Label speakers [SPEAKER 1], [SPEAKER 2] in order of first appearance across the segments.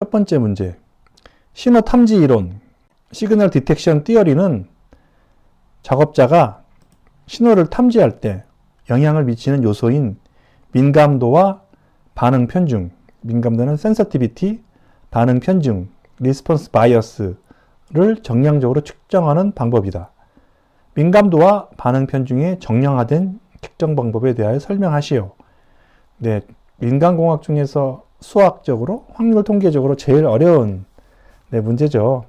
[SPEAKER 1] 첫 번째 문제. 신호 탐지 이론, 시그널 디텍션 티어리는 작업자가 신호를 탐지할 때 영향을 미치는 요소인 민감도와 반응 편중, 민감도는 센서티비티, 반응 편중, 리스폰스 바이어스를 정량적으로 측정하는 방법이다. 민감도와 반응 편중의 정량화된 측정 방법에 대하여 설명하시오. 네, 민간공학 중에서 수학적으로, 확률 통계적으로 제일 어려운 문제죠.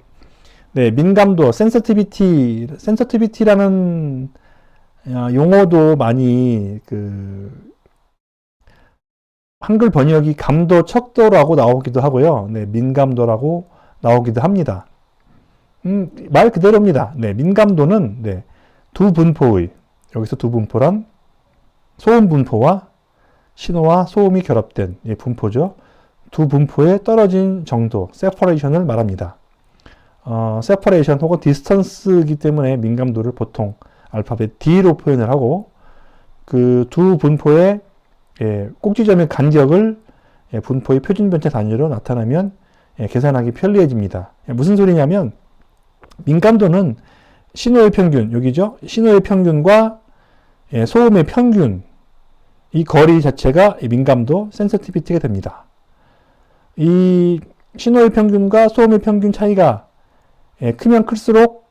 [SPEAKER 1] 네, 민감도, 센서티비티라는 용어도 많이 한글 번역이 감도, 척도라고 나오기도 하고요. 네, 민감도라고 나오기도 합니다. 말 그대로입니다. 네, 민감도는 두 분포의, 여기서 두 분포란 소음 분포와 신호와 소음이 결합된 분포죠. 두 분포의 떨어진 정도, 세퍼레이션을 말합니다. 세퍼레이션 혹은 디스턴스이기 때문에 민감도를 보통 알파벳 D로 표현을 하고, 그 두 분포의 꼭지점의 간격을 분포의 표준변차 단위로 나타나면 계산하기 편리해집니다. 무슨 소리냐면, 민감도는 신호의 평균, 여기죠? 신호의 평균과 소음의 평균, 이 거리 자체가 민감도, 센서티비티가 됩니다. 이 신호의 평균과 소음의 평균 차이가 크면 클수록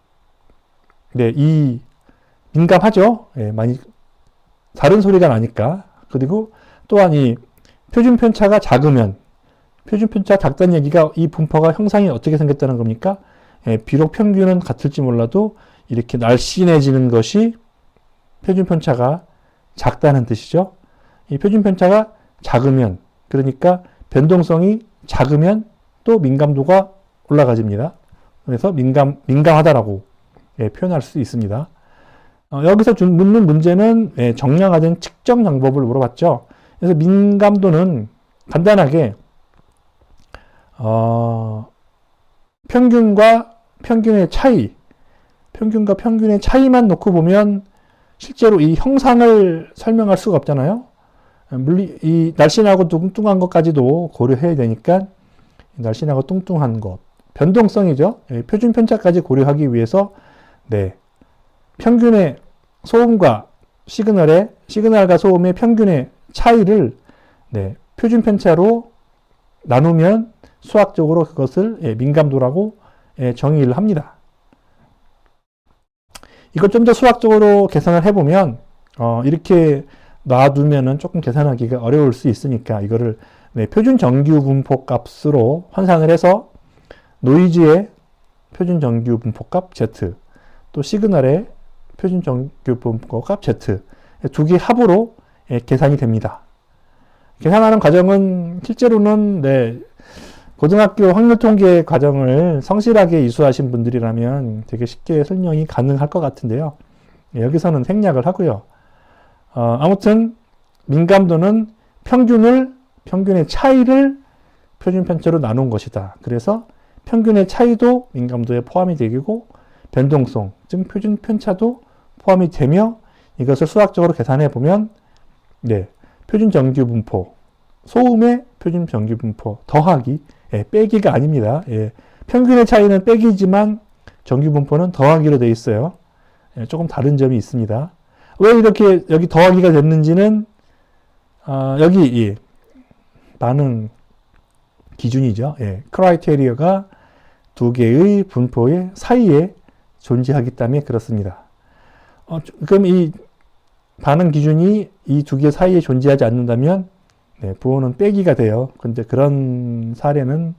[SPEAKER 1] 이 민감하죠. 많이 다른 소리가 나니까. 그리고 또한 이 표준 편차가 작으면, 표준 편차 작다는 얘기가 이 분포가 형상이 어떻게 생겼다는 겁니까? 비록 평균은 같을지 몰라도 이렇게 날씬해지는 것이 표준 편차가 작다는 뜻이죠. 이 표준 편차가 작으면, 그러니까 변동성이 작으면 또 민감도가 올라가집니다. 그래서 민감하다라고 표현할 수 있습니다. 여기서 묻는 문제는 정량화된 측정 방법을 물어봤죠. 그래서 민감도는 간단하게 평균과 평균의 차이만 놓고 보면 실제로 이 형상을 설명할 수가 없잖아요. 이 날씬하고 뚱뚱한 것까지도 고려해야 되니까, 날씬하고 뚱뚱한 것, 변동성이죠. 표준 편차까지 고려하기 위해서 평균의 소음과 시그널과 소음의 평균의 차이를 표준 편차로 나누면 수학적으로 그것을 민감도라고 정의를 합니다. 이걸 좀 더 수학적으로 계산을 해보면 이렇게 놔두면은 조금 계산하기가 어려울 수 있으니까 이거를 표준 정규 분포 값으로 환산을 해서 노이즈의 표준 정규 분포 값 Z, 또 시그널의 표준 정규 분포 값 Z, 두 개 합으로 계산이 됩니다. 계산하는 과정은 실제로는 고등학교 확률통계 과정을 성실하게 이수하신 분들이라면 되게 쉽게 설명이 가능할 것 같은데요. 여기서는 생략을 하고요. 아무튼 민감도는 평균의 차이를 표준 편차로 나눈 것이다. 그래서 평균의 차이도 민감도에 포함이 되고, 변동성, 즉 표준 편차도 포함이 되며, 이것을 수학적으로 계산해 보면 표준 정규 분포, 소음의 표준 정규 분포 더하기, 빼기가 아닙니다. 평균의 차이는 빼기지만 정규 분포는 더하기로 되어 있어요. 조금 다른 점이 있습니다. 왜 이렇게 여기 더하기가 됐는지는 여기 이 반응 기준이죠. 크라이테리어가 두 개의 분포의 사이에 존재하기 때문에 그렇습니다. 그럼 이 반응 기준이 이 두 개 사이에 존재하지 않는다면 부호는 빼기가 돼요. 근데 그런 사례는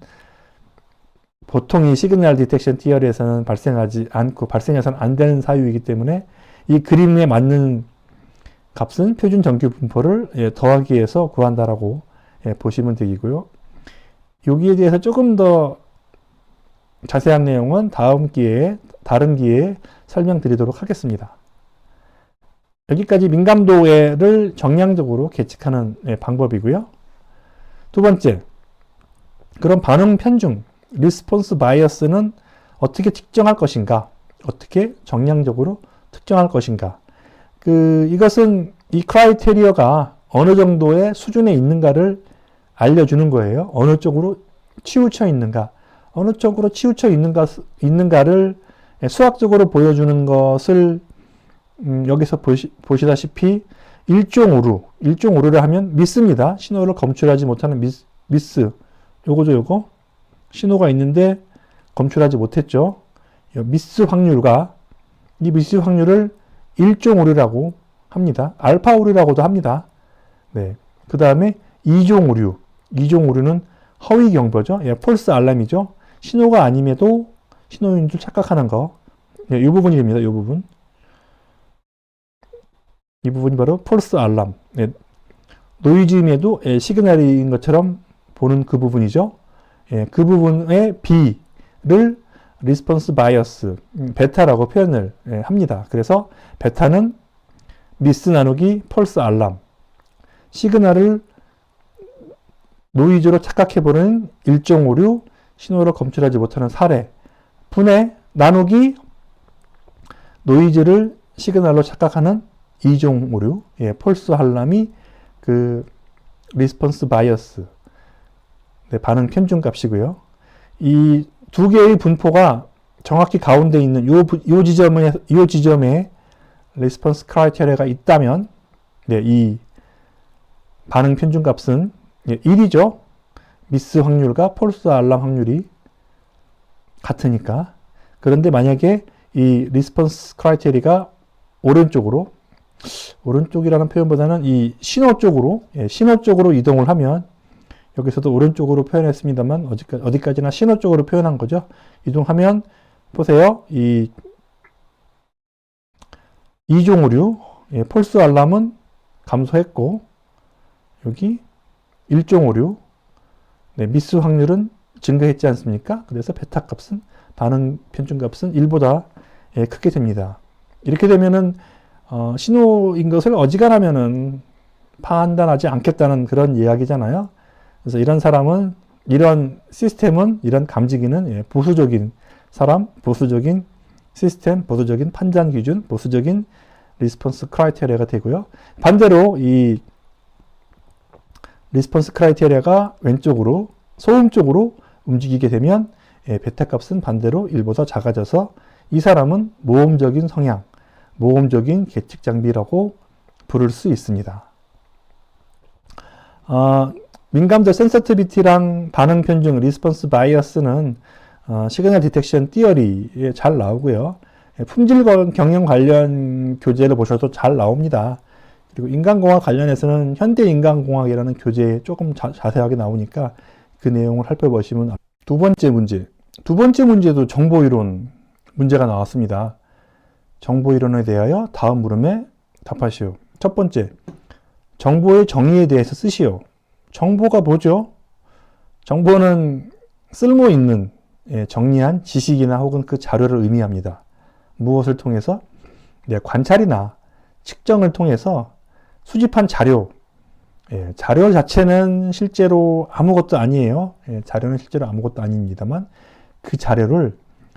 [SPEAKER 1] 보통 이 시그널 디텍션 티어리에서는 발생하지 않고, 발생해서는 안 되는 사유이기 때문에 이 그림에 맞는 값은 표준 정규 분포를 더하기 해서 구한다라고 보시면 되고요. 여기에 대해서 조금 더 자세한 내용은 다른 기회에 설명드리도록 하겠습니다. 여기까지 민감도를 정량적으로 계측하는 방법이고요. 두 번째, 그럼 반응 편중, 리스폰스 바이어스는 어떻게 측정할 것인가? 어떻게 정량적으로 특정할 것인가? 이것은 이 크라이테리어가 어느 정도의 수준에 있는가를 알려주는 거예요. 어느 쪽으로 치우쳐 있는가, 어느 쪽으로 치우쳐 있는가를 수학적으로 보여주는 것을 여기서 보시다시피 일종오류를 하면 미스입니다. 신호를 검출하지 못하는 미스. 요거죠, 요거. 신호가 있는데 검출하지 못했죠. 미스 확률과 이 미스 확률을 일종오류라고 합니다. 알파 오류라고도 합니다. 네. 그 다음에 이종오류. 이종오류는 허위 경보죠. 예, 폴스 알람이죠. 신호가 아님에도 신호인 줄 착각하는 거. 예, 이 부분이 됩니다. 이 부분. 이 부분이 바로 폴스 알람. 예, 노이즈임에도 시그널인 것처럼 보는 그 부분이죠. 예, 그 부분의 B를 리스폰스 바이어스, 베타라고 표현을 합니다. 그래서 베타는 미스 나누기 폴스 알람, 시그널을 노이즈로 착각해보는 일종 오류, 신호를 검출하지 못하는 사례, 분의 나누기 노이즈를 시그널로 착각하는 이종 오류, 예, 폴스 알람이 그 리스폰스 바이어스, 네, 반응 편중 값이고요. 이 두 개의 분포가 정확히 가운데 있는 요 지점에 리스폰스 크라이테리아가 있다면, 네, 이 반응 편중 값은 1이죠. 미스 확률과 폴스 알람 확률이 같으니까. 그런데 만약에 이 리스폰스 크라이테리아가 오른쪽이라는 표현보다는 이 신호 쪽으로 이동을 하면, 여기서도 오른쪽으로 표현했습니다만 어디까지나 신호 쪽으로 표현한 거죠. 이동하면 보세요. 이 이종 오류, 폴스 알람은 감소했고, 여기 일종 오류, 네, 미스 확률은 증가했지 않습니까? 그래서 베타 값은, 반응 편중 값은 1보다 크게 됩니다. 이렇게 되면은 신호인 것을 어지간하면은 판단하지 않겠다는 그런 이야기잖아요. 그래서 이런 사람은, 이런 시스템은, 이런 감지기는 보수적인 사람, 보수적인 시스템, 보수적인 판단 기준, 보수적인 리스폰스 크라이테리아가 되고요. 반대로 이 리스폰스 크라이테리아가 왼쪽으로, 소음 쪽으로 움직이게 되면 베타 값은 반대로 1보다 작아져서 이 사람은 모험적인 성향, 모험적인 계측 장비라고 부를 수 있습니다. 민감도 센서티비티랑 반응 편중, 리스폰스 바이어스는 시그널 디텍션 티어리에 잘 나오고요. 품질 경영 관련 교재를 보셔도 잘 나옵니다. 그리고 인간공학 관련해서는 현대인간공학이라는 교재에 조금 자세하게 나오니까 그 내용을 살펴보시면. 두 번째 문제도 정보이론 문제가 나왔습니다. 정보이론에 대하여 다음 물음에 답하시오. 첫 번째, 정보의 정의에 대해서 쓰시오. 정보가 뭐죠? 정보는 쓸모있는, 정리한 지식이나 혹은 그 자료를 의미합니다. 무엇을 통해서? 네, 관찰이나 측정을 통해서 수집한 자료. 자료 자체는 실제로 아무것도 아니에요. 자료는 실제로 아무것도 아닙니다만 그 자료를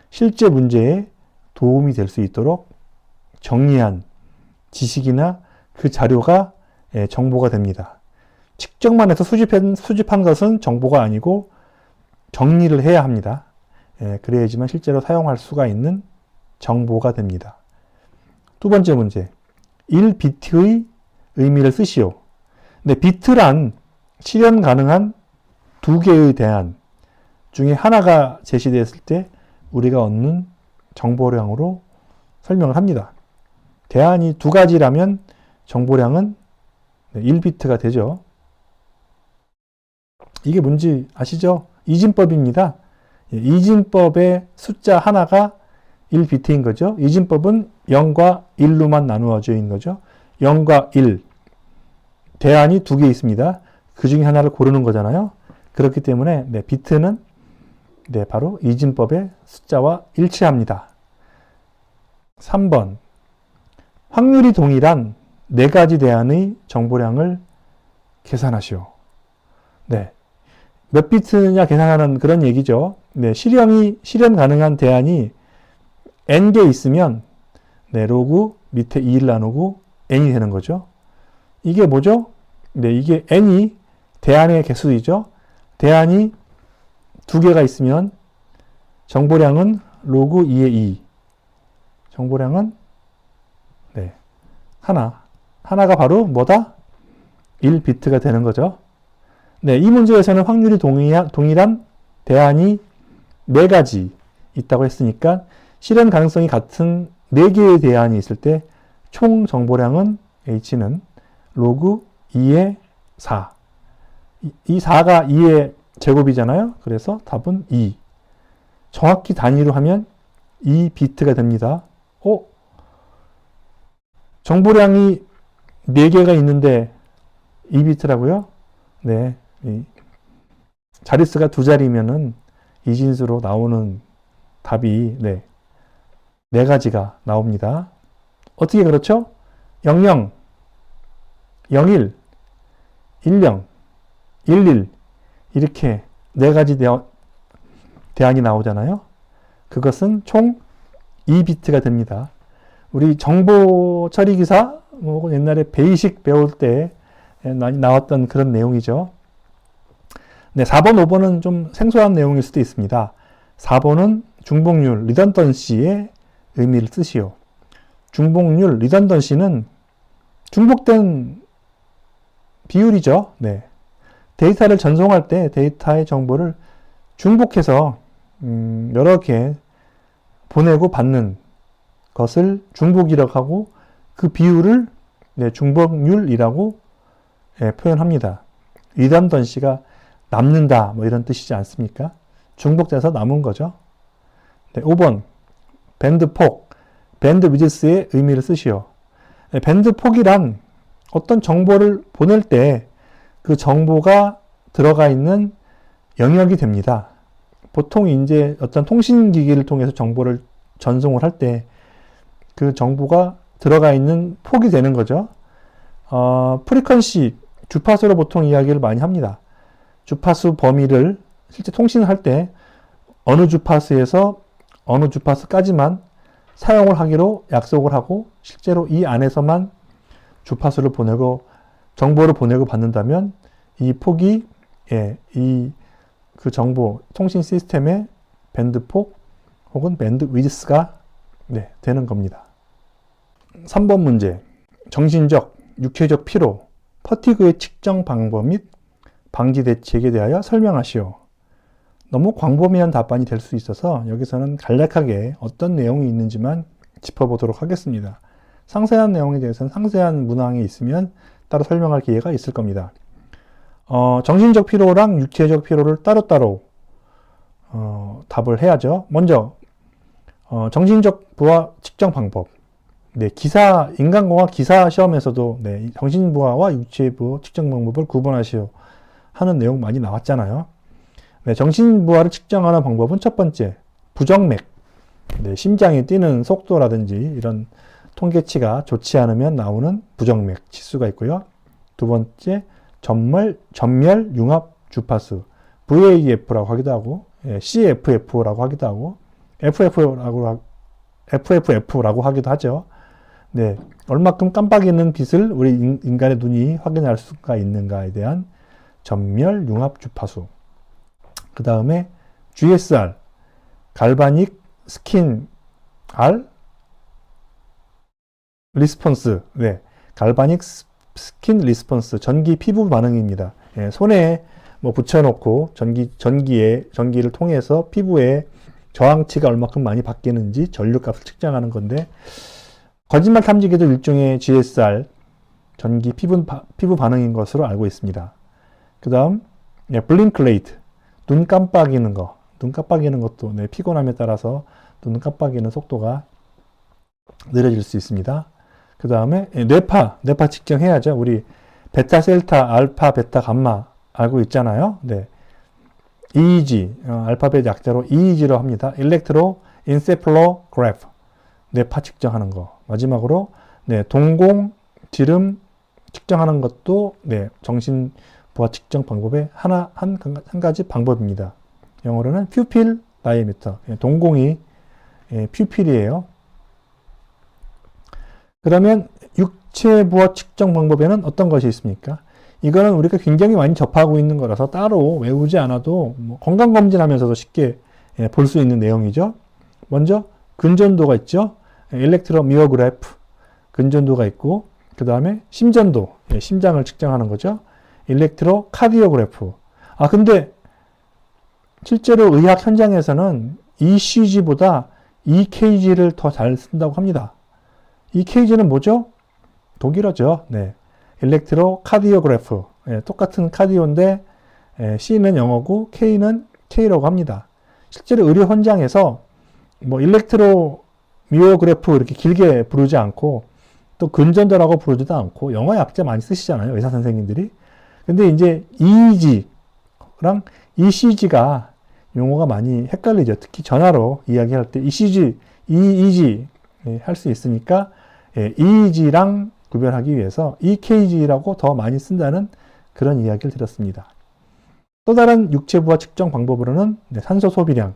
[SPEAKER 1] 실제 문제에 도움이 될 수 있도록 정리한 지식이나 그 자료가 정보가 됩니다. 측정만 해서 수집한 것은 정보가 아니고 정리를 해야 합니다. 그래야지만 실제로 사용할 수가 있는 정보가 됩니다. 두 번째 문제, 1비트의 의미를 쓰시오. 근데 비트란 실현 가능한 두 개의 대안 중에 하나가 제시되었을 때 우리가 얻는 정보량으로 설명을 합니다. 대안이 두 가지라면 정보량은 1비트가 되죠. 이게 뭔지 아시죠? 이진법입니다. 이진법의 숫자 하나가 1비트인 거죠. 이진법은 0과 1로만 나누어져 있는 거죠. 0과 1. 대안이 두 개 있습니다. 그 중에 하나를 고르는 거잖아요. 그렇기 때문에 비트는 바로 이진법의 숫자와 일치합니다. 3번. 확률이 동일한 네 가지 대안의 정보량을 계산하시오. 몇 비트냐 계산하는 그런 얘기죠. 실현 가능한 대안이 n개 있으면 로그 밑에 2를 나누고 n이 되는 거죠. 이게 뭐죠? 이게 n이 대안의 개수이죠. 대안이 두 개가 있으면 정보량은 로그 2의 2. 정보량은 네, 하나가 바로 뭐다? 1비트가 되는 거죠. 네, 이 문제에서는 확률이 동일한 대안이 4가지 있다고 했으니까 실현 가능성이 같은 4개의 대안이 있을 때 총 정보량은 H는 로그 2의 4. 이 4가 2의 제곱이잖아요. 그래서 답은 2. 정확히 단위로 하면 2비트가 됩니다. 정보량이 4개가 있는데 2비트라고요? 네. 자릿수가 2자리면은 이진수로 나오는 답이 4가지가 나옵니다. 어떻게 그렇죠? 00, 01, 10, 11 이렇게 4가지 대안이 나오잖아요. 그것은 총 2비트가 됩니다. 우리 정보 처리 기사 옛날에 베이식 배울 때 나왔던 그런 내용이죠. 네, 4번, 5번은 좀 생소한 내용일 수도 있습니다. 4번은 중복률, 리던던시의 의미를 쓰시오. 중복률, 리던던시는 중복된 비율이죠. 네. 데이터를 전송할 때 데이터의 정보를 중복해서 여러 개 보내고 받는 것을 중복이라고 하고 그 비율을 중복률이라고 표현합니다. 리던던시가 남는다 이런 뜻이지 않습니까? 중복돼서 남은 거죠. 네, 5번 밴드폭, 밴드위드스의 의미를 쓰시오. 네, 밴드폭이란 어떤 정보를 보낼 때 그 정보가 들어가 있는 영역이 됩니다. 보통 이제 어떤 통신기기를 통해서 정보를 전송을 할 때 그 정보가 들어가 있는 폭이 되는 거죠. 프리퀀시, 주파수로 보통 이야기를 많이 합니다. 주파수 범위를 실제 통신을 할 때 어느 주파수에서 어느 주파수까지만 사용을 하기로 약속을 하고 실제로 이 안에서만 주파수를 보내고 정보를 보내고 받는다면 이 폭이 그 정보 통신 시스템의 밴드폭 혹은 밴드위드스가 되는 겁니다. 3번 문제. 정신적, 육체적 피로, 퍼티그의 측정 방법 및 방지 대책에 대하여 설명하시오. 너무 광범위한 답안이 될 수 있어서 여기서는 간략하게 어떤 내용이 있는지만 짚어보도록 하겠습니다. 상세한 내용에 대해서는 상세한 문항이 있으면 따로 설명할 기회가 있을 겁니다. 정신적 피로랑 육체적 피로를 따로따로 답을 해야죠. 먼저 정신적 부하 측정 방법. 인간공학 기사 시험에서도 정신부하와 육체부 측정 방법을 구분하시오 하는 내용 많이 나왔잖아요. 정신부하를 측정하는 방법은 첫 번째, 부정맥. 심장이 뛰는 속도라든지 이런 통계치가 좋지 않으면 나오는 부정맥 치수가 있고요. 두 번째, 전멸 융합 주파수. VAF라고 하기도 하고, CFF라고 하기도 하고, FFF라고 하기도 하죠. 얼마큼 깜빡이는 빛을 우리 인간의 눈이 확인할 수가 있는가에 대한 전멸 융합 주파수. 그 다음에 GSR, 갈바닉 스킨 R 리스폰스. 갈바닉 스킨 리스폰스, 전기 피부 반응입니다. 손에 붙여놓고 전기를 통해서 피부의 저항치가 얼마큼 많이 바뀌는지 전류값을 측정하는 건데, 거짓말 탐지기도 일종의 GSR, 전기 피부 반응인 것으로 알고 있습니다. 그 다음, 블링크레이트, 눈 깜빡이는 거. 눈 깜빡이는 것도 피곤함에 따라서 눈 깜빡이는 속도가 느려질 수 있습니다. 그 다음에 뇌파 측정해야죠. 우리 베타, 셀타, 알파, 베타, 감마 알고 있잖아요. EEG, 알파벳 약자로 EEG로 합니다. 일렉트로 인세플로그래프, 뇌파 측정하는 거. 마지막으로 동공, 지름 측정하는 것도 정신부하 측정 방법의 한 가지 방법입니다. 영어로는 퓨필 다이미터, 동공이 퓨필이에요. 그러면 육체부하 측정 방법에는 어떤 것이 있습니까? 이거는 우리가 굉장히 많이 접하고 있는 거라서 따로 외우지 않아도 뭐 건강검진하면서도 쉽게 볼 수 있는 내용이죠. 먼저 근전도가 있죠. 일렉트로미오그래프 근전도가 있고, 그 다음에 심전도, 심장을 측정하는 거죠. 일렉트로카디오그래프. 근데 실제로 의학 현장에서는 ECG보다 EKG를 더 잘 쓴다고 합니다. EKG는 뭐죠? 독일어죠. 네. 일렉트로카디오그래프. 똑같은 카디오인데 C는 영어고 K는 K라고 합니다. 실제로 의료 현장에서 뭐 일렉트로미오그래프 이렇게 길게 부르지 않고 또 근전도라고 부르지도 않고 영어 약자 많이 쓰시잖아요. 의사 선생님들이. 근데 이제 EEG랑 ECG가 용어가 많이 헷갈리죠. 특히 전화로 이야기할 때 ECG, EEG 할 수 있으니까 EEG랑 구별하기 위해서 EKG라고 더 많이 쓴다는 그런 이야기를 드렸습니다. 또 다른 육체부하 측정 방법으로는 산소 소비량,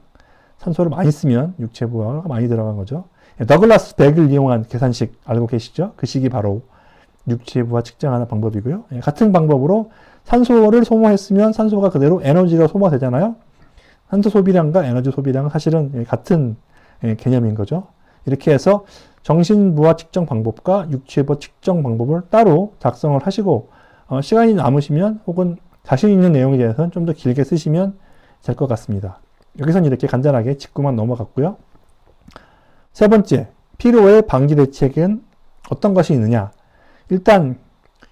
[SPEAKER 1] 산소를 많이 쓰면 육체부하가 많이 들어간 거죠. 더글라스 백을 이용한 계산식 알고 계시죠? 그 식이 바로 육체부하 측정하는 방법이고요. 같은 방법으로 산소를 소모했으면 산소가 그대로 에너지가 소모되잖아요. 산소 소비량과 에너지 소비량은 사실은 같은 개념인 거죠. 이렇게 해서 정신부하 측정 방법과 육체부하 측정 방법을 따로 작성을 하시고 시간이 남으시면 혹은 자신 있는 내용에 대해서는 좀 더 길게 쓰시면 될 것 같습니다. 여기서는 이렇게 간단하게 짚고만 넘어갔고요. 세 번째, 피로의 방지 대책은 어떤 것이 있느냐? 일단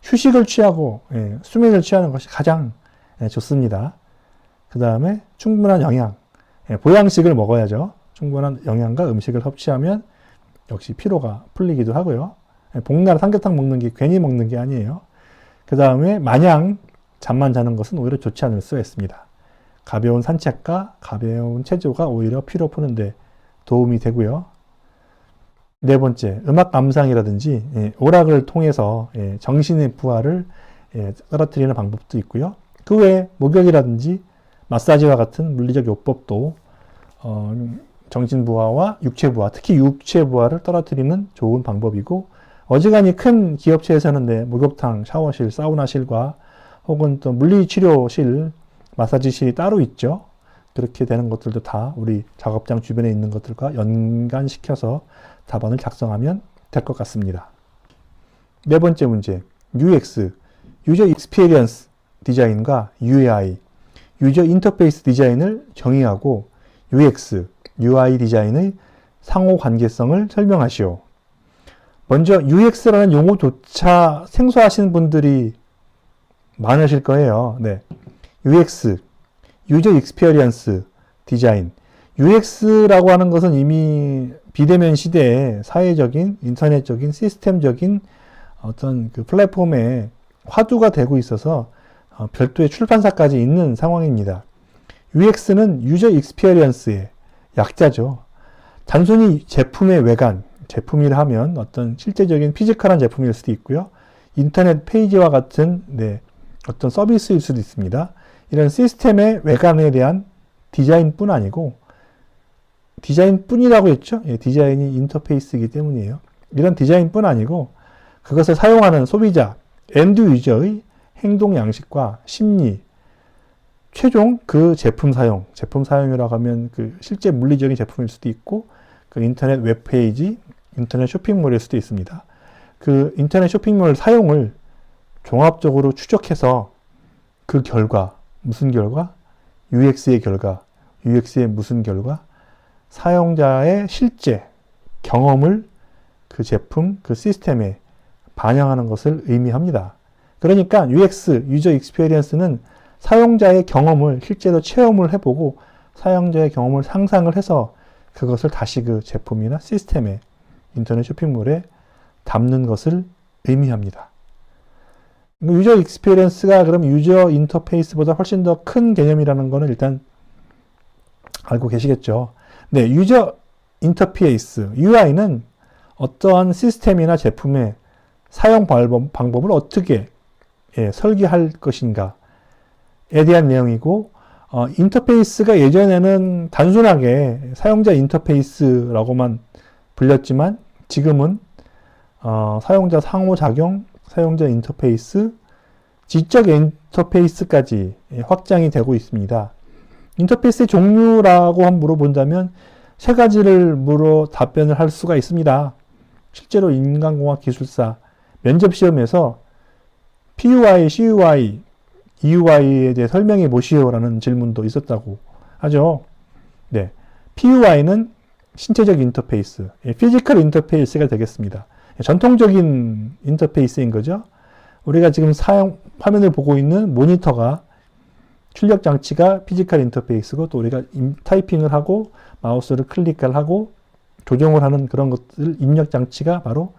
[SPEAKER 1] 휴식을 취하고 수면을 취하는 것이 가장 좋습니다. 그 다음에 충분한 영양, 보양식을 먹어야죠. 충분한 영양과 음식을 섭취하면 역시 피로가 풀리기도 하고요. 복날 삼계탕 먹는 게 괜히 먹는 게 아니에요. 그 다음에 마냥 잠만 자는 것은 오히려 좋지 않을 수가 있습니다. 가벼운 산책과 가벼운 체조가 오히려 피로 푸는데 도움이 되고요. 네 번째, 음악 감상이라든지 오락을 통해서 정신의 부하를 떨어뜨리는 방법도 있고요. 그 외에 목욕이라든지 마사지와 같은 물리적 요법도 정신 부하와 육체 부하, 특히 육체 부하를 떨어뜨리는 좋은 방법이고, 어지간히 큰 기업체에서는 목욕탕, 샤워실, 사우나실과 혹은 또 물리치료실, 마사지실이 따로 있죠. 그렇게 되는 것들도 다 우리 작업장 주변에 있는 것들과 연관시켜서 답안을 작성하면 될 것 같습니다. 네 번째 문제, UX, 유저 익스피리언스 디자인과 UI, 유저 인터페이스 디자인을 정의하고 UX, UI 디자인의 상호 관계성을 설명하시오. 먼저 UX라는 용어조차 생소하신 분들이 많으실 거예요. 네. UX, 유저 익스피리언스 디자인. UX라고 하는 것은 이미 비대면 시대에 사회적인, 인터넷적인, 시스템적인 어떤 그 플랫폼에 화두가 되고 있어서 별도의 출판사까지 있는 상황입니다. UX는 유저 익스피리언스의 약자죠. 단순히 제품의 외관, 제품이라 하면 어떤 실제적인 피지컬한 제품일 수도 있고요. 인터넷 페이지와 같은 어떤 서비스일 수도 있습니다. 이런 시스템의 외관에 대한 디자인뿐 아니고, 디자인뿐이라고 했죠. 디자인이 인터페이스이기 때문이에요. 이런 디자인뿐 아니고 그것을 사용하는 소비자, 엔드 유저의 행동 양식과 심리, 최종 그 제품 사용이라고 하면 그 실제 물리적인 제품일 수도 있고, 그 인터넷 웹페이지, 인터넷 쇼핑몰일 수도 있습니다. 그 인터넷 쇼핑몰 사용을 종합적으로 추적해서 그 결과, 무슨 결과? UX의 결과, UX의 무슨 결과? 사용자의 실제 경험을 그 제품, 그 시스템에 반영하는 것을 의미합니다. 그러니까 UX, 유저 익스피리언스는 사용자의 경험을 실제로 체험을 해보고 사용자의 경험을 상상을 해서 그것을 다시 그 제품이나 시스템에, 인터넷 쇼핑몰에 담는 것을 의미합니다. 유저 익스피리언스가 그럼 유저 인터페이스보다 훨씬 더 큰 개념이라는 것은 일단 알고 계시겠죠. 네, 유저 인터페이스, UI는 어떠한 시스템이나 제품의 사용 방법을 어떻게 설계할 것인가에 대한 내용이고, 인터페이스가 예전에는 단순하게 사용자 인터페이스라고만 불렸지만 지금은 사용자 상호작용, 사용자 인터페이스, 지적 인터페이스까지 확장이 되고 있습니다. 인터페이스의 종류라고 한번 물어본다면 세 가지를 답변을 할 수가 있습니다. 실제로 인간공학 기술사 면접시험에서 PUI, CUI, EUI에 대해 설명해 보시오라는 질문도 있었다고 하죠. 네, PUI는 신체적 인터페이스, 피지컬 인터페이스가 되겠습니다. 전통적인 인터페이스인 거죠. 우리가 지금 화면을 보고 있는 모니터가 출력 장치가 피지컬 인터페이스고, 또 우리가 타이핑을 하고 마우스를 클릭을 하고 조정을 하는 그런 것들 입력 장치가 바로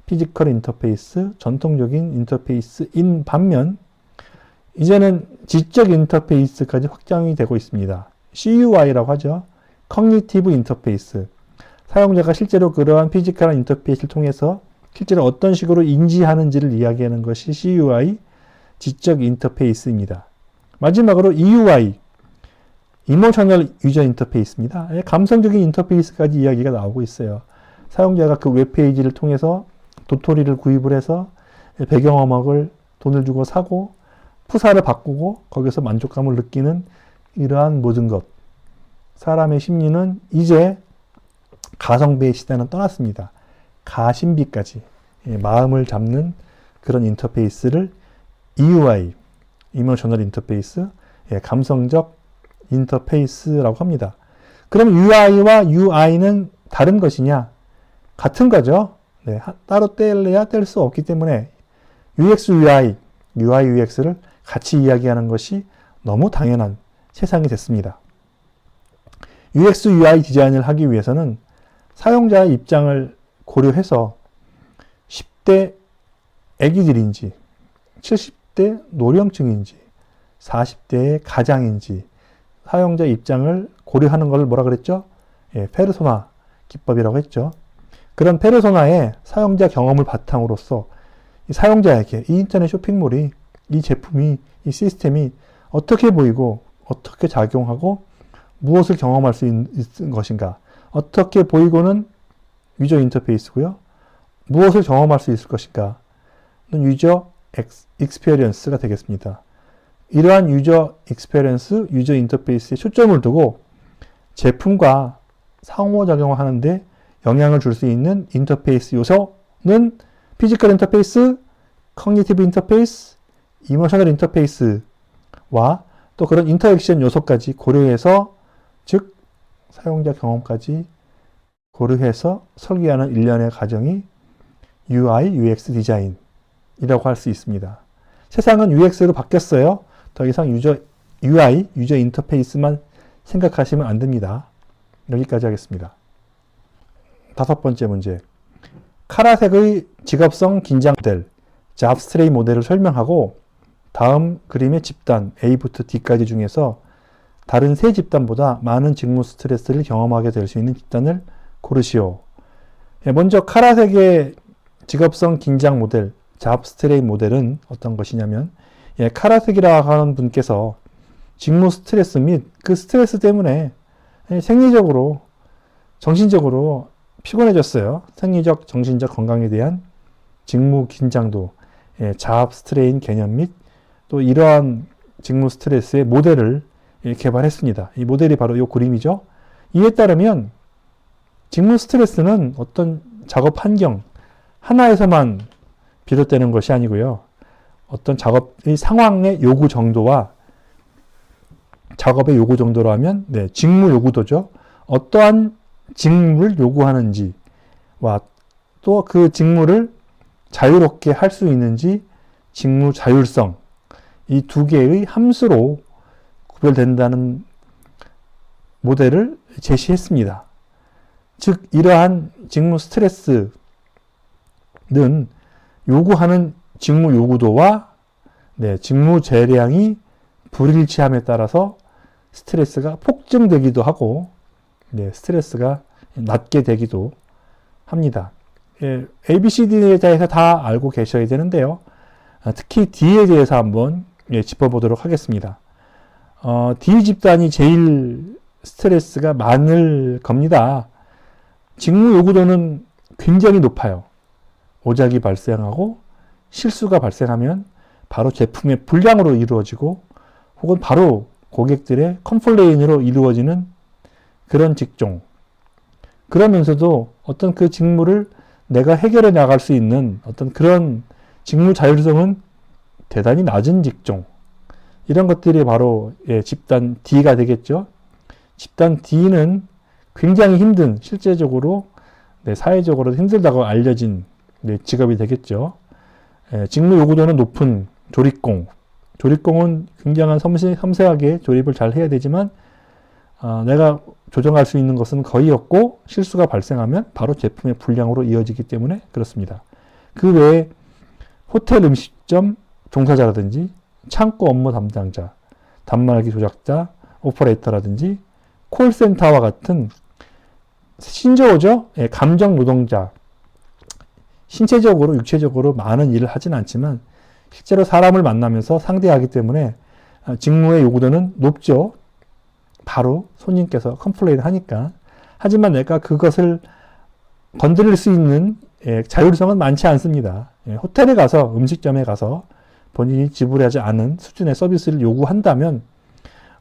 [SPEAKER 1] 피지컬 인터페이스, 전통적인 인터페이스인 반면 이제는 지적 인터페이스까지 확장이 되고 있습니다. CUI라고 하죠. Cognitive Interface. 사용자가 실제로 그러한 피지컬한 인터페이스를 통해서 실제로 어떤 식으로 인지하는지를 이야기하는 것이 CUI, 지적 인터페이스입니다. 마지막으로 EUI, Emotional User Interface입니다. 감성적인 인터페이스까지 이야기가 나오고 있어요. 사용자가 그 웹페이지를 통해서 도토리를 구입을 해서 배경음악을 돈을 주고 사고 푸사를 바꾸고 거기서 만족감을 느끼는 이러한 모든 것. 사람의 심리는 이제 가성비의 시대는 떠났습니다. 가심비까지 마음을 잡는 그런 인터페이스를 EUI, Emotional Interface, 감성적 인터페이스라고 합니다. 그럼 UI와 UI는 다른 것이냐? 같은 거죠. 네, 따로 뗄래야 뗄 수 없기 때문에 UX, UI, UI, UX를 같이 이야기하는 것이 너무 당연한 세상이 됐습니다. UX, UI 디자인을 하기 위해서는 사용자의 입장을 고려해서 10대 애기들인지 70대 노령층인지 40대의 가장인지 사용자 입장을 고려하는 것을 뭐라 그랬죠? 페르소나 기법이라고 했죠. 그런 페르소나의 사용자 경험을 바탕으로서 이 사용자에게 이 인터넷 쇼핑몰이, 이 제품이, 이 시스템이 어떻게 보이고 어떻게 작용하고 무엇을 경험할 수 있는 것인가, 어떻게 보이고는 유저 인터페이스고요. 무엇을 경험할 수 있을 것인가는 유저 익스페리언스가 되겠습니다. 이러한 유저 익스페리언스, 유저 인터페이스에 초점을 두고 제품과 상호작용을 하는데 영향을 줄 수 있는 인터페이스 요소는 피지컬 인터페이스, 커그니티브 인터페이스, 이모셔널 인터페이스와 또 그런 인터액션 요소까지 고려해서, 즉 사용자 경험까지 고려해서 설계하는 일련의 과정이 UI, UX 디자인이라고 할 수 있습니다. 세상은 UX로 바뀌었어요. 더 이상 UI, 유저 인터페이스만 생각하시면 안 됩니다. 여기까지 하겠습니다. 5번째 문제. 카라색의 직업성 긴장 모델, 잡스트레이 모델을 설명하고 다음 그림의 집단 A부터 D까지 중에서 다른 세 집단보다 많은 직무 스트레스를 경험하게 될 수 있는 집단을 고르시오. 먼저 카라색의 직업성 긴장 모델, 잡스트레이 모델은 어떤 것이냐면, 카라색이라고 하는 분께서 직무 스트레스 및 그 스트레스 때문에 생리적으로, 정신적으로 피곤해졌어요. 생리적, 정신적 건강에 대한 직무 긴장도, 자업 스트레인 개념 및 또 이러한 직무 스트레스의 모델을 개발했습니다. 이 모델이 바로 이 그림이죠. 이에 따르면 직무 스트레스는 어떤 작업 환경 하나에서만 비롯되는 것이 아니고요. 어떤 작업의 상황의 요구 정도와 작업의 요구 정도로 하면 직무 요구도죠. 어떠한 직무를 요구하는지와 또 그 직무를 자유롭게 할 수 있는지 직무 자율성, 이 두 개의 함수로 구별된다는 모델을 제시했습니다. 즉 이러한 직무 스트레스는 요구하는 직무 요구도와 직무 재량이 불일치함에 따라서 스트레스가 폭증되기도 하고 스트레스가 낮게 되기도 합니다. ABCD에 대해서 다 알고 계셔야 되는데요. 특히 D에 대해서 한번 짚어보도록 하겠습니다. D 집단이 제일 스트레스가 많을 겁니다. 직무 요구도는 굉장히 높아요. 오작이 발생하고 실수가 발생하면 바로 제품의 불량으로 이루어지고 혹은 바로 고객들의 컴플레인으로 이루어지는 그런 직종. 그러면서도 어떤 그 직무를 내가 해결해 나갈 수 있는 어떤 그런 직무 자율성은 대단히 낮은 직종. 이런 것들이 바로 집단 D가 되겠죠. 집단 D는 굉장히 힘든, 실제적으로 사회적으로 힘들다고 알려진 직업이 되겠죠. 직무 요구도는 높은 조립공. 조립공은 굉장한 섬세하게 조립을 잘 해야 되지만 내가 조정할 수 있는 것은 거의 없고 실수가 발생하면 바로 제품의 불량으로 이어지기 때문에 그렇습니다. 그 외에 호텔 음식점 종사자라든지 창고 업무 담당자, 단말기 조작자, 오퍼레이터라든지 콜센터와 같은 신조어죠. 감정 노동자. 신체적으로, 육체적으로 많은 일을 하진 않지만 실제로 사람을 만나면서 상대하기 때문에 직무의 요구도는 높죠. 바로 손님께서 컴플레인 하니까. 하지만 내가 그것을 건드릴 수 있는 자율성은 많지 않습니다. 호텔에 가서, 음식점에 가서 본인이 지불하지 않은 수준의 서비스를 요구한다면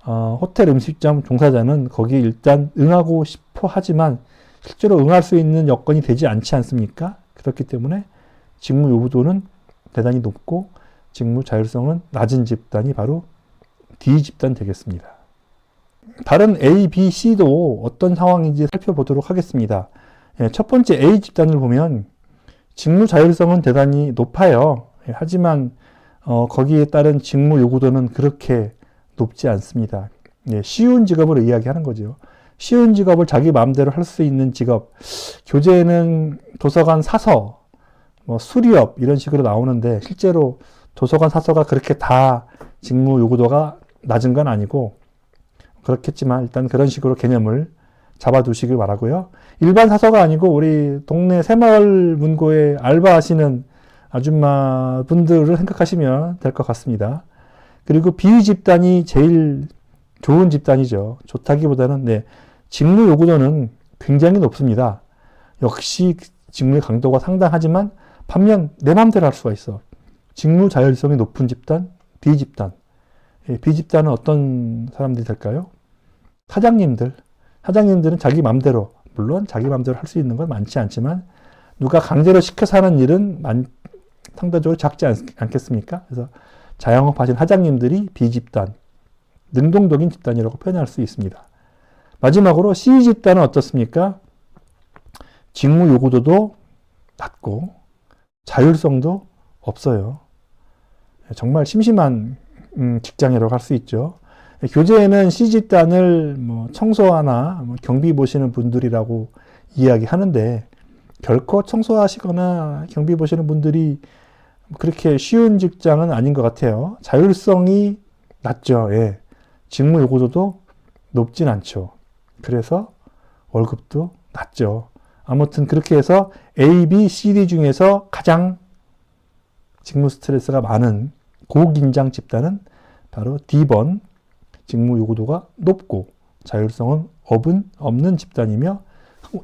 [SPEAKER 1] 호텔 음식점 종사자는 거기에 일단 응하고 싶어 하지만 실제로 응할 수 있는 여건이 되지 않지 않습니까? 그렇기 때문에 직무 요구도는 대단히 높고 직무 자율성은 낮은 집단이 바로 D 집단 되겠습니다. 다른 A, B, C도 어떤 상황인지 살펴보도록 하겠습니다. 첫 번째 A 집단을 보면 직무 자율성은 대단히 높아요. 하지만 거기에 따른 직무 요구도는 그렇게 높지 않습니다. 쉬운 직업을 이야기하는 거죠. 쉬운 직업을 자기 마음대로 할 수 있는 직업. 교재에는 도서관 사서, 수리업 이런 식으로 나오는데 실제로 도서관 사서가 그렇게 다 직무 요구도가 낮은 건 아니고 그렇겠지만 일단 그런 식으로 개념을 잡아두시길 바라고요. 일반 사서가 아니고 우리 동네 새마을 문고에 알바하시는 아줌마 분들을 생각하시면 될 것 같습니다. 그리고 B 집단이 제일 좋은 집단이죠. 좋다기보다는 직무 요구도는 굉장히 높습니다. 역시 직무의 강도가 상당하지만 반면 내 마음대로 할 수가 있어. 직무 자율성이 높은 집단, B 집단. B 집단은 어떤 사람들이 될까요? 사장님들. 사장님들은 자기 마음대로, 물론 자기 마음대로 할 수 있는 건 많지 않지만 누가 강제로 시켜서 하는 일은 상대적으로 작지 않겠습니까? 그래서 자영업 하신 사장님들이 B 집단, 능동적인 집단이라고 표현할 수 있습니다. 마지막으로 C 집단은 어떻습니까? 직무 요구도도 낮고 자율성도 없어요. 정말 심심한 직장이라고 할 수 있죠. 교재에는 C 집단을 청소하나 경비 보시는 분들이라고 이야기하는데 결코 청소하시거나 경비 보시는 분들이 그렇게 쉬운 직장은 아닌 것 같아요. 자율성이 낮죠. 직무 요구도도 높진 않죠. 그래서 월급도 낮죠. 아무튼 그렇게 해서 A, B, C, D 중에서 가장 직무 스트레스가 많은 고긴장 집단은 바로 D번, 직무 요구도가 높고 자율성은 없는 집단이며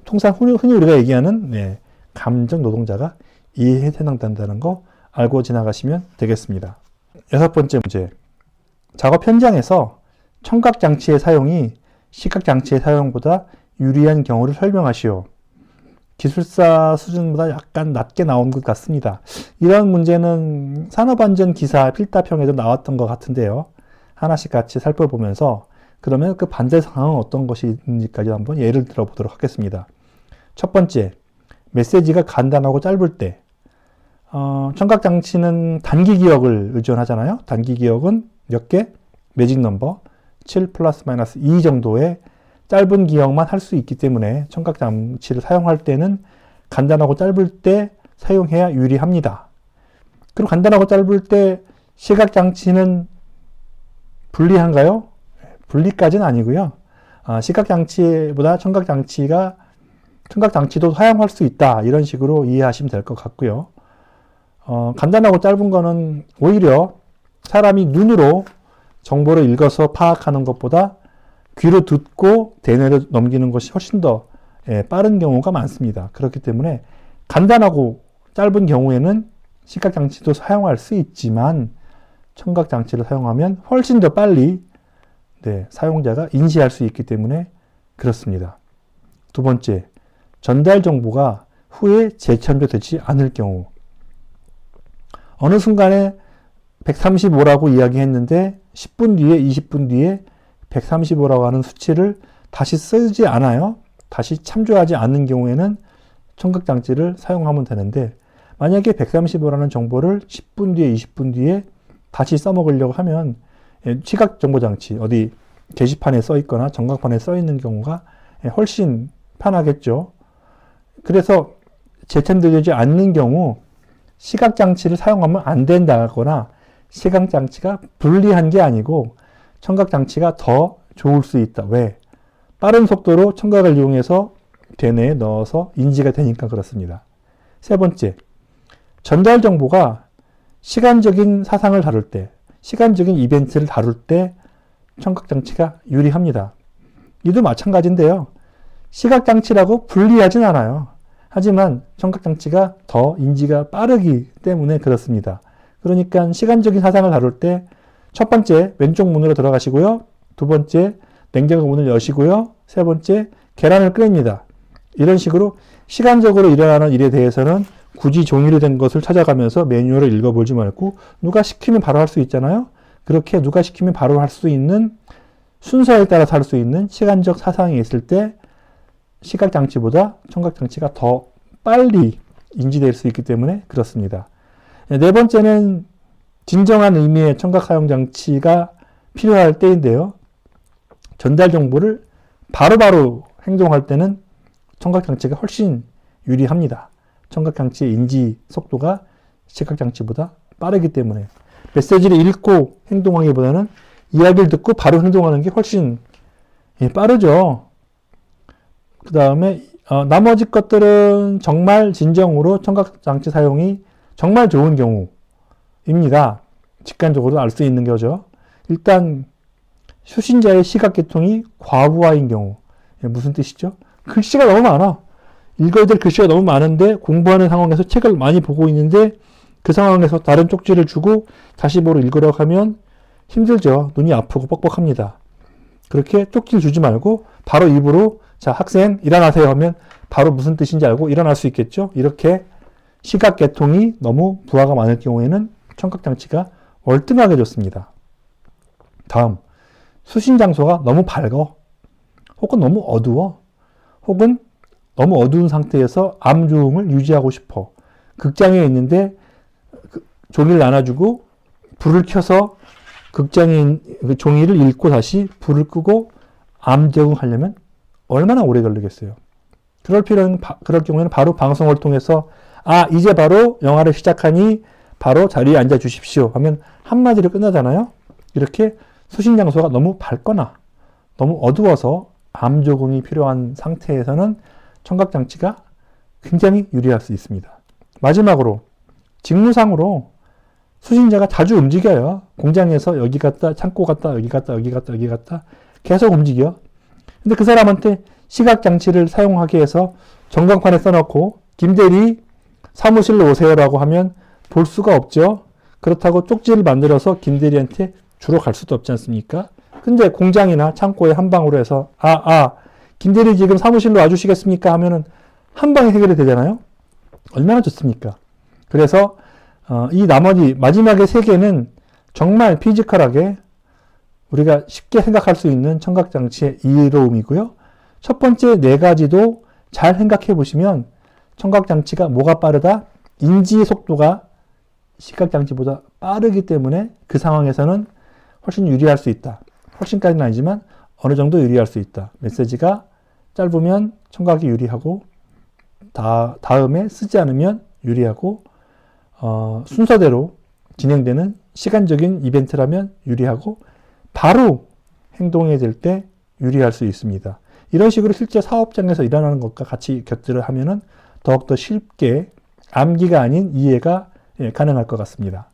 [SPEAKER 1] 통상 흔히 우리가 얘기하는 감정 노동자가 이에 해당된다는 거 알고 지나가시면 되겠습니다. 6번째 문제. 작업 현장에서 청각장치의 사용이 시각장치의 사용보다 유리한 경우를 설명하시오. 기술사 수준보다 약간 낮게 나온 것 같습니다. 이런 문제는 산업안전기사 필답형에도 나왔던 것 같은데요. 하나씩 같이 살펴보면서 그러면 그 반대 상황은 어떤 것이 있는지까지 한번 예를 들어보도록 하겠습니다. 첫 번째, 메시지가 간단하고 짧을 때 청각장치는 단기 기억을 의존하잖아요. 단기 기억은 몇 개? 매직 넘버 7 플러스 마이너스 2 정도의 짧은 기억만 할 수 있기 때문에 청각장치를 사용할 때는 간단하고 짧을 때 사용해야 유리합니다. 그리고 간단하고 짧을 때 시각장치는 불리한가요? 불리까지는 아니고요. 시각장치보다 청각장치도 사용할 수 있다. 이런 식으로 이해하시면 될 것 같고요. 간단하고 짧은 거는 오히려 사람이 눈으로 정보를 읽어서 파악하는 것보다 귀로 듣고 대뇌로 넘기는 것이 훨씬 더 빠른 경우가 많습니다. 그렇기 때문에 간단하고 짧은 경우에는 시각장치도 사용할 수 있지만 청각 장치를 사용하면 훨씬 더 빨리 사용자가 인지할 수 있기 때문에 그렇습니다. 두 번째, 전달 정보가 후에 재천조되지 않을 경우. 어느 순간에 135라고 이야기했는데 10분 뒤에 20분 뒤에 135라고 하는 수치를 다시 쓰지 않아요. 다시 참조하지 않는 경우에는 청각장치를 사용하면 되는데, 만약에 135라는 정보를 10분 뒤에 20분 뒤에 다시 써먹으려고 하면 시각정보장치 어디 게시판에 써 있거나 전광판에 써 있는 경우가 훨씬 편하겠죠. 그래서 재천조되지 않는 경우 시각장치를 사용하면 안 된다거나 시각장치가 불리한 게 아니고 청각장치가 더 좋을 수 있다. 왜? 빠른 속도로 청각을 이용해서 대뇌에 넣어서 인지가 되니까 그렇습니다. 세 번째, 전달 정보가 시간적인 사상을 다룰 때, 시간적인 이벤트를 다룰 때 청각장치가 유리합니다. 이도 마찬가지인데요. 시각장치라고 불리하진 않아요. 하지만 청각장치가 더 인지가 빠르기 때문에 그렇습니다. 그러니까 시간적인 사상을 다룰 때 첫 번째 왼쪽 문으로 들어가시고요. 두 번째 냉장고 문을 여시고요. 세 번째 계란을 끓입니다. 이런 식으로 시간적으로 일어나는 일에 대해서는 굳이 종이로 된 것을 찾아가면서 매뉴얼을 읽어보지 말고 누가 시키면 바로 할 수 있잖아요. 그렇게 누가 시키면 바로 할 수 있는 순서에 따라서 할 수 있는 시간적 사상이 있을 때 시각장치보다 청각장치가 더 빨리 인지될 수 있기 때문에 그렇습니다. 네 번째는 진정한 의미의 청각사용장치가 필요할 때인데요. 전달 정보를 바로바로 행동할 때는 청각장치가 훨씬 유리합니다. 청각장치의 인지 속도가 시각장치보다 빠르기 때문에 메시지를 읽고 행동하기보다는 이야기를 듣고 바로 행동하는 게 훨씬 빠르죠. 그 다음에 나머지 것들은 정말 진정으로 청각장치 사용이 정말 좋은 경우입니다. 직관적으로 알 수 있는 거죠. 일단 수신자의 시각계통이 과부하인 경우. 무슨 뜻이죠? 글씨가 너무 많아. 읽어야 될 글씨가 너무 많은데 공부하는 상황에서 책을 많이 보고 있는데 그 상황에서 다른 쪽지를 주고 다시 보러 읽으려고 하면 힘들죠. 눈이 아프고 뻑뻑합니다. 그렇게 쪽지를 주지 말고 바로 입으로 자, 학생 일어나세요 하면 바로 무슨 뜻인지 알고 일어날 수 있겠죠. 이렇게 시각계통이 너무 부하가 많을 경우에는 청각장치가 월등하게 좋습니다. 다음, 수신 장소가 너무 밝어 혹은 너무 어두워 혹은 너무 어두운 상태에서 암조음을 유지하고 싶어. 극장에 있는데 종이를 나눠주고 불을 켜서 극장에 종이를 읽고 다시 불을 끄고 암적응하려면 얼마나 오래 걸리겠어요. 그럴 경우에는 바로 방송을 통해서 이제 바로 영화를 시작하니 바로 자리에 앉아 주십시오 하면 한마디로 끝나잖아요. 이렇게 수신 장소가 너무 밝거나 너무 어두워서 암조응이 필요한 상태에서는 청각장치가 굉장히 유리할 수 있습니다. 마지막으로 직무상으로 수신자가 자주 움직여요. 공장에서 여기 갔다 창고 갔다 여기 갔다 여기 갔다 여기 갔다 계속 움직여. 근데 그 사람한테 시각장치를 사용하게 해서 전광판에 써놓고 김대리 사무실로 오세요라고 하면 볼 수가 없죠. 그렇다고 쪽지를 만들어서 김대리한테 주러 갈 수도 없지 않습니까? 근데 공장이나 창고에 한 방으로 해서 김대리 지금 사무실로 와주시겠습니까? 하면은 한 방에 해결이 되잖아요. 얼마나 좋습니까? 그래서 이 나머지 마지막에 세 개는 정말 피지컬하게 우리가 쉽게 생각할 수 있는 청각장치의 이로움이고요. 첫 번째 네 가지도 잘 생각해 보시면 청각장치가 뭐가 빠르다? 인지의 속도가 시각장치보다 빠르기 때문에 그 상황에서는 훨씬 유리할 수 있다. 훨씬까지는 아니지만 어느 정도 유리할 수 있다. 메시지가 짧으면 청각이 유리하고 다음에 쓰지 않으면 유리하고 순서대로 진행되는 시간적인 이벤트라면 유리하고 바로 행동해야 될 때 유리할 수 있습니다. 이런 식으로 실제 사업장에서 일어나는 것과 같이 곁들여 하면은 더욱더 쉽게 암기가 아닌 이해가 가능할 것 같습니다.